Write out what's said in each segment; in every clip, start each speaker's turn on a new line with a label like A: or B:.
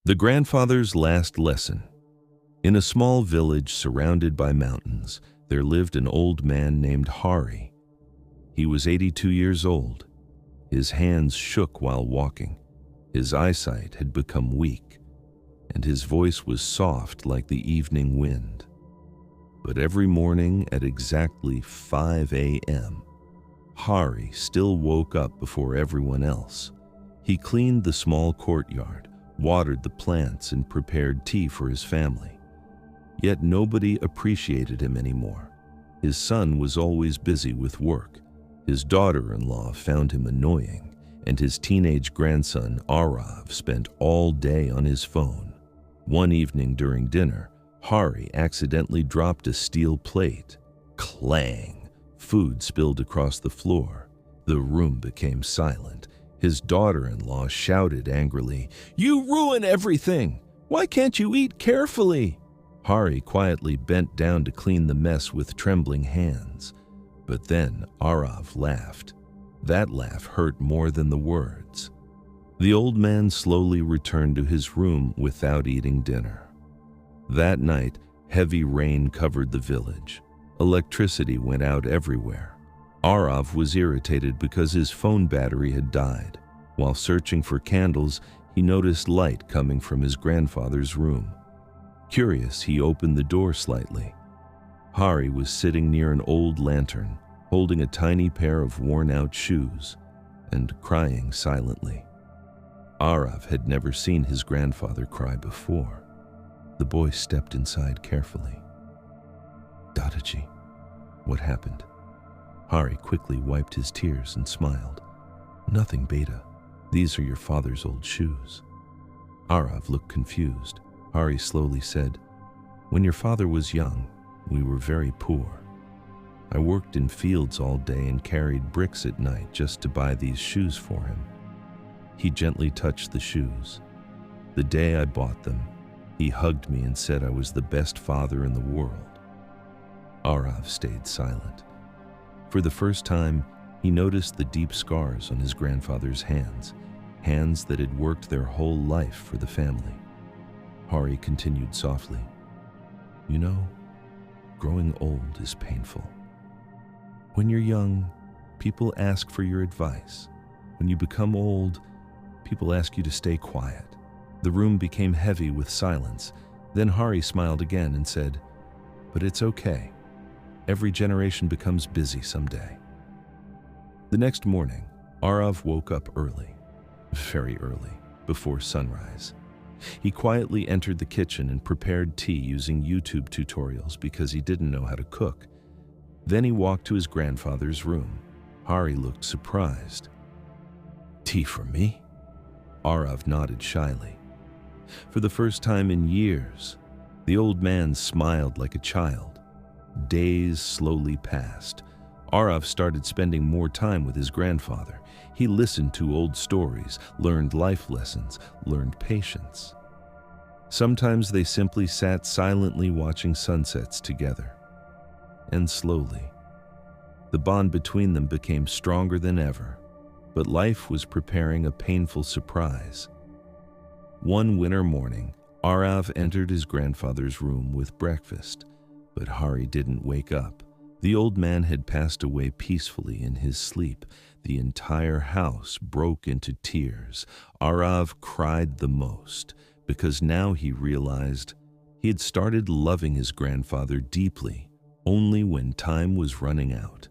A: The grandfather's last lesson. In a small village surrounded by mountains, there lived an old man named Hari. He was 82 years old. His hands shook while walking. His eyesight had become weak, and his voice was soft like the evening wind. But every morning at exactly 5 a.m., Hari still woke up before everyone else. He cleaned the small courtyard, watered the plants, and prepared tea for his family. Yet nobody appreciated him anymore. His son was always busy with work. His daughter-in-law found him annoying, and his teenage grandson, Arav, spent all day on his phone. One evening during dinner, Hari accidentally dropped a steel plate. Clang! Food spilled across the floor. The room became silent. His daughter-in-law shouted angrily, "You ruin everything! Why can't you eat carefully?" Hari quietly bent down to clean the mess with trembling hands. But then Arav laughed. That laugh hurt more than the words. The old man slowly returned to his room without eating dinner. That night, heavy rain covered the village. Electricity went out everywhere. Arav was irritated because his phone battery had died. While searching for candles, he noticed light coming from his grandfather's room. Curious, he opened the door slightly. Hari was sitting near an old lantern, holding a tiny pair of worn-out shoes, and crying silently. Arav had never seen his grandfather cry before. The boy stepped inside carefully. "Dadaji, what happened?" Hari quickly wiped his tears and smiled. "Nothing, Beta. These are your father's old shoes." Arav looked confused. Hari slowly said, "When your father was young, we were very poor. I worked in fields all day and carried bricks at night just to buy these shoes for him." He gently touched the shoes. "The day I bought them, he hugged me and said I was the best father in the world." Arav stayed silent. For the first time, he noticed the deep scars on his grandfather's hands, hands that had worked their whole life for the family. Hari continued softly, "You know, growing old is painful. When you're young, people ask for your advice. When you become old, people ask you to stay quiet." The room became heavy with silence. Then Hari smiled again and said, "But it's okay. Every generation becomes busy someday." The next morning, Arav woke up early, very early, before sunrise. He quietly entered the kitchen and prepared tea using YouTube tutorials because he didn't know how to cook. Then he walked to his grandfather's room. Hari looked surprised. "Tea for me?" Arav nodded shyly. For the first time in years, the old man smiled like a child. Days slowly passed. Arav started spending more time with his grandfather. He listened to old stories, learned life lessons, learned patience. Sometimes they simply sat silently watching sunsets together. And slowly, the bond between them became stronger than ever. But life was preparing a painful surprise. One winter morning, Arav entered his grandfather's room with breakfast, but Hari didn't wake up. The old man had passed away peacefully in his sleep. The entire house broke into tears. Arav cried the most, because now he realized he had started loving his grandfather deeply, only when time was running out.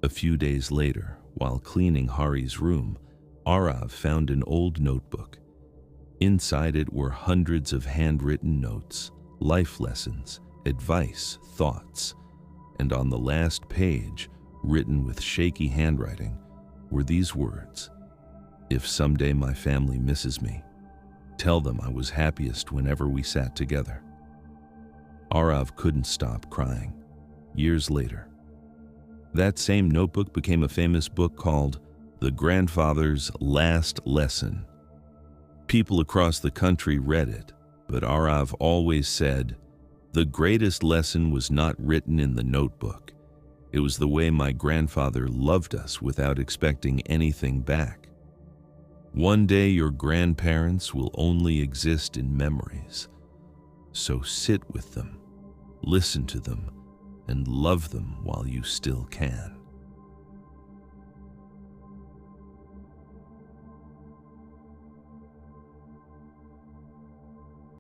A: A few days later, while cleaning Hari's room, Arav found an old notebook. Inside it were hundreds of handwritten notes, life lessons, advice, thoughts, and on the last page, written with shaky handwriting, were these words: "If someday my family misses me, tell them I was happiest whenever we sat together." Arav couldn't stop crying. Years later, that same notebook became a famous book called The Grandfather's Last Lesson. People across the country read it, but Arav always said, "The greatest lesson was not written in the notebook. It was the way my grandfather loved us without expecting anything back." One day your grandparents will only exist in memories. So sit with them, listen to them, and love them while you still can.